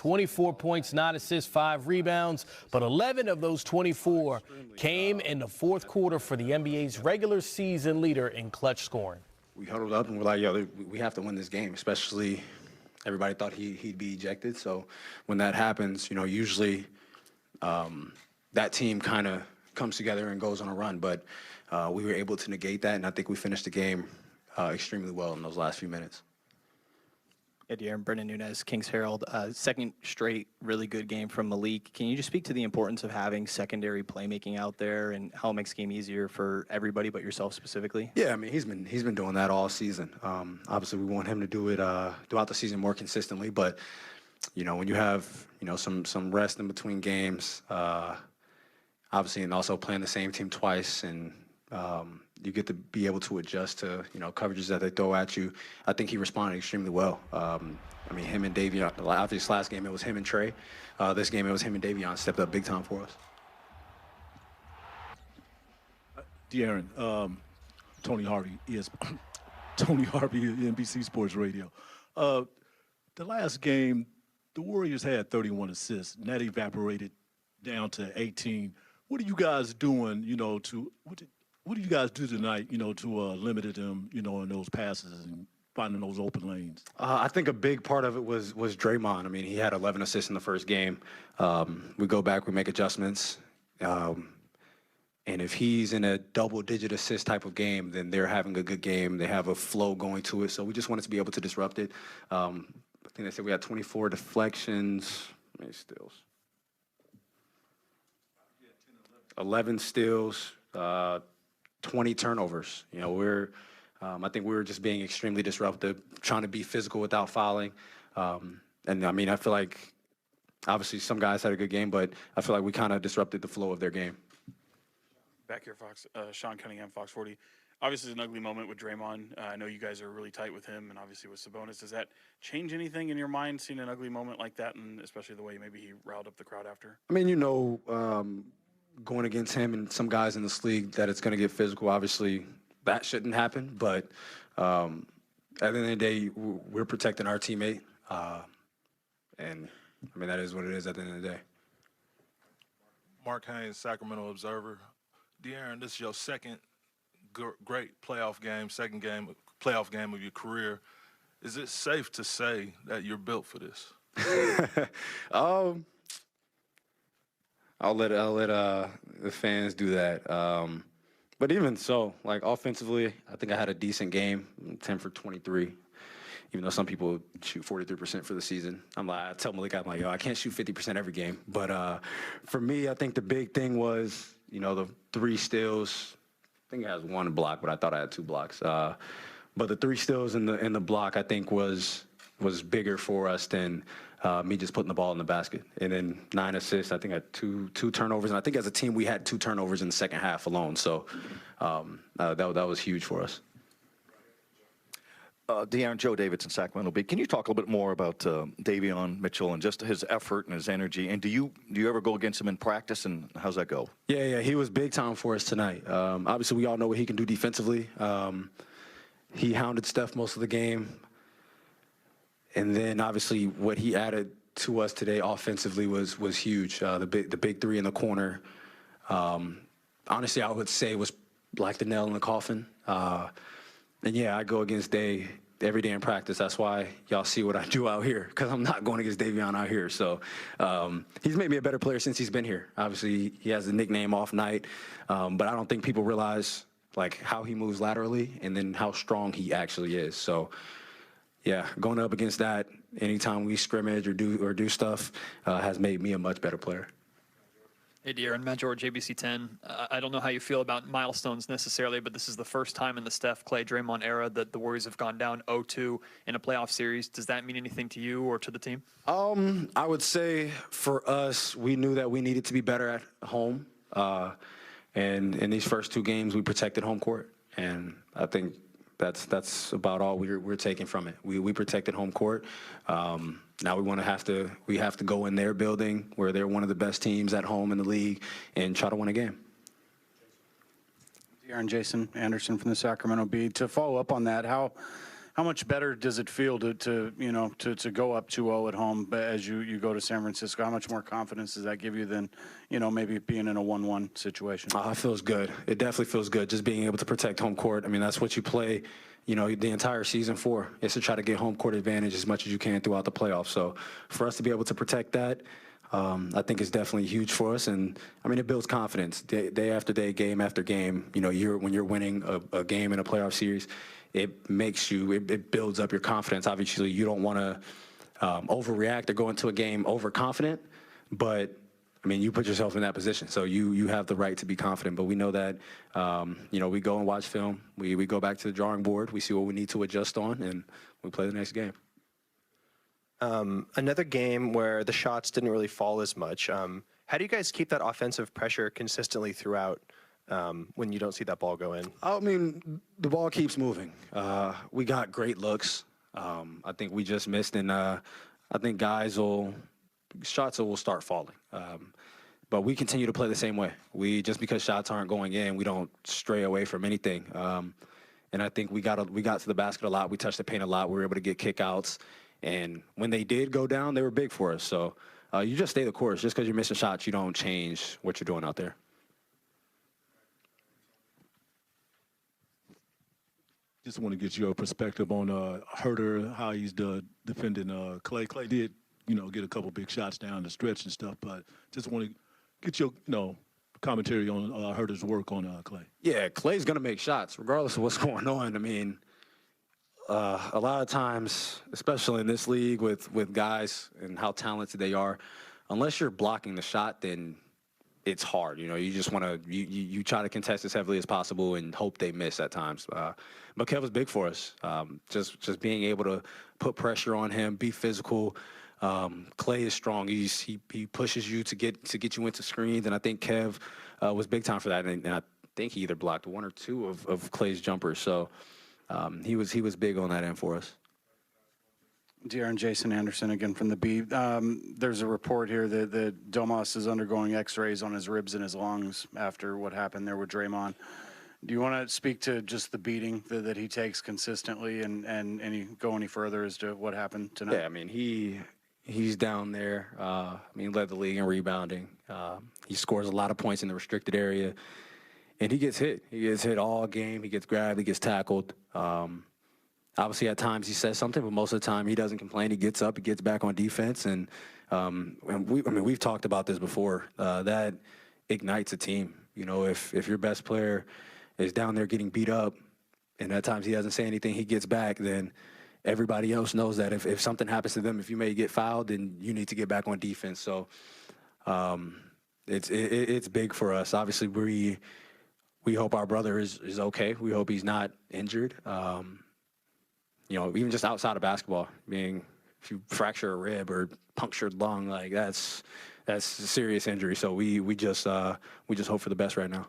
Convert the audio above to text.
24 points, 9 assists, 5 rebounds, but 11 of those 24 came in the fourth quarter for the NBA's regular season leader in clutch scoring. We huddled up and we're like, yo, we have to win this game, especially everybody thought he'd be ejected. So when that happens, you know, usually that team kind of comes together and goes on a run. But we were able to negate that, and I think we finished the game extremely well in those last few minutes. Eddie Aaron, Brendan Nunez, Kings Herald. Second straight really good game from Malik. Can you just speak to the importance of having secondary playmaking out there and how it makes the game easier for everybody but yourself specifically? Yeah, I mean, he's been doing that all season. Obviously, we want him to do it throughout the season more consistently. But you know, when you have some rest in between games, obviously, and also playing the same team twice, and you get to be able to adjust to coverages that they throw at you. I think he responded extremely well. I mean, him and Davion. Obviously, last game it was him and Trey. This game it was him and Davion stepped up big time for us. De'Aaron, Tony Harvey, Tony Harvey, NBC Sports Radio. The last game, the Warriors had 31 assists, and that evaporated down to 18. What are you guys doing, what do you guys do tonight, to limit them, in those passes and finding those open lanes? I think a big part of it was Draymond. I mean, he had 11 assists in the first game. We go back, we make adjustments. And if he's in a double-digit assist type of game, then they're having a good game. They have a flow going to it. So we just wanted to be able to disrupt it. I think they said we had 24 deflections. How many steals? 11 steals, 20 turnovers. I think we were just being extremely disruptive, trying to be physical without fouling. And I mean, I feel like obviously some guys had a good game, but I feel like we kind of disrupted the flow of their game. Back here, Fox. Sean Cunningham, Fox 40. Obviously, it's an ugly moment with Draymond. I know you guys are really tight with him, and obviously with Sabonis. Does that change anything in your mind, seeing an ugly moment like that, and especially the way maybe he riled up the crowd after? I mean, going against him and some guys in this league, that it's going to get physical. Obviously, that shouldn't happen. But at the end of the day, we're protecting our teammate. And, I mean, that is what it is at the end of the day. Mark Haynes, Sacramento Observer. De'Aaron, this is your second great playoff game, playoff game of your career. Is it safe to say that you're built for this? I'll let the fans do that. But even so, like offensively, I think I had a decent game, 10 for 23. Even though some people shoot 43% for the season, I tell Malik, I'm like, yo, I can't shoot 50% every game. But for me, I think the big thing was, the 3 steals. I think it has 1 block, but I thought I had 2 blocks. But the 3 steals in the block, I think was bigger for us than me just putting the ball in the basket. And then 9 assists, I think I had two turnovers. And I think as a team, we had 2 turnovers in the second half alone. So that was huge for us. De'Aaron, Joe Davidson, Sacramento Bee. Can you talk a little bit more about Davion Mitchell and just his effort and his energy? And do you ever go against him in practice, and how's that go? Yeah, he was big time for us tonight. Obviously, we all know what he can do defensively. He hounded Steph most of the game. And then, obviously, what he added to us today offensively was huge. The big 3 in the corner, honestly, I would say was like the nail in the coffin. And, yeah, I go against Day every day in practice. That's why y'all see what I do out here, because I'm not going against Davion out here. So he's made me a better player since he's been here. Obviously, he has the nickname Off Night, but I don't think people realize, like, how he moves laterally and then how strong he actually is. So, yeah, going up against that anytime we scrimmage or do stuff has made me a much better player. Hey, De'Aaron, Matt George, ABC 10. I don't know how you feel about milestones necessarily, but this is the first time in the Steph, Clay, Draymond era that the Warriors have gone down 0-2 in a playoff series. Does that mean anything to you or to the team? I would say for us, we knew that we needed to be better at home. And in these first 2 games, we protected home court. And I think that's about all we're taking from it. We protected home court. Now we have to go in their building where they're one of the best teams at home in the league and try to win a game. De'Aaron, Jason Anderson from the Sacramento Bee. To follow up on that, how how much better does it feel to go up 2-0 at home as you go to San Francisco? How much more confidence does that give you than, maybe being in a 1-1 situation? It feels good. It definitely feels good just being able to protect home court. I mean, that's what you play, the entire season for, is to try to get home court advantage as much as you can throughout the playoffs. So for us to be able to protect that, I think it's definitely huge for us. And, I mean, it builds confidence day after day, game after game. When you're winning a game in a playoff series, it makes you, it builds up your confidence. Obviously, you don't want to overreact or go into a game overconfident, but I mean, you put yourself in that position, so you have the right to be confident. But we know that, we go and watch film. We go back to the drawing board. We see what we need to adjust on, and we play the next game. Another game where the shots didn't really fall as much. How do you guys keep that offensive pressure consistently throughout when you don't see that ball go in? I mean, the ball keeps moving. We got great looks. I think we just missed, and I think shots will start falling. But we continue to play the same way. Just because shots aren't going in, we don't stray away from anything. And I think we got to the basket a lot. We touched the paint a lot. We were able to get kickouts. And when they did go down, they were big for us. So you just stay the course. Just because you're missing shots, you don't change what you're doing out there. Just want to get your perspective on Herter, how he's defending Clay. Clay did, get a couple big shots down the stretch and stuff, but just want to get your, commentary on Herter's work on Clay. Yeah, Clay's going to make shots regardless of what's going on. I mean, a lot of times, especially in this league with guys and how talented they are, unless you're blocking the shot, then it's hard. You just want to you try to contest as heavily as possible and hope they miss at times. But Kev was big for us. Just being able to put pressure on him, be physical. Clay is strong. He pushes you to get you into screens, and I think Kev was big time for that. And I think he either blocked one or two of Clay's jumpers. So he was big on that end for us. De'Aaron, Jason Anderson again from the B. There's a report here that Domas is undergoing X-rays on his ribs and his lungs after what happened there with Draymond. Do you want to speak to just the beating that he takes consistently and go any further as to what happened tonight? Yeah, I mean, he's down there. Led the league in rebounding. He scores a lot of points in the restricted area, and he gets hit. He gets hit all game. He gets grabbed. He gets tackled. Obviously, at times he says something, but most of the time he doesn't complain. He gets up, he gets back on defense, and we've talked about this before. That ignites a team. If your best player is down there getting beat up, and at times he doesn't say anything, he gets back, then everybody else knows that if something happens to them, if you may get fouled, then you need to get back on defense. So it's big for us. Obviously, we hope our brother is okay. We hope he's not injured. Even just outside of basketball, if you fracture a rib or punctured lung, like that's a serious injury. So we just hope for the best right now.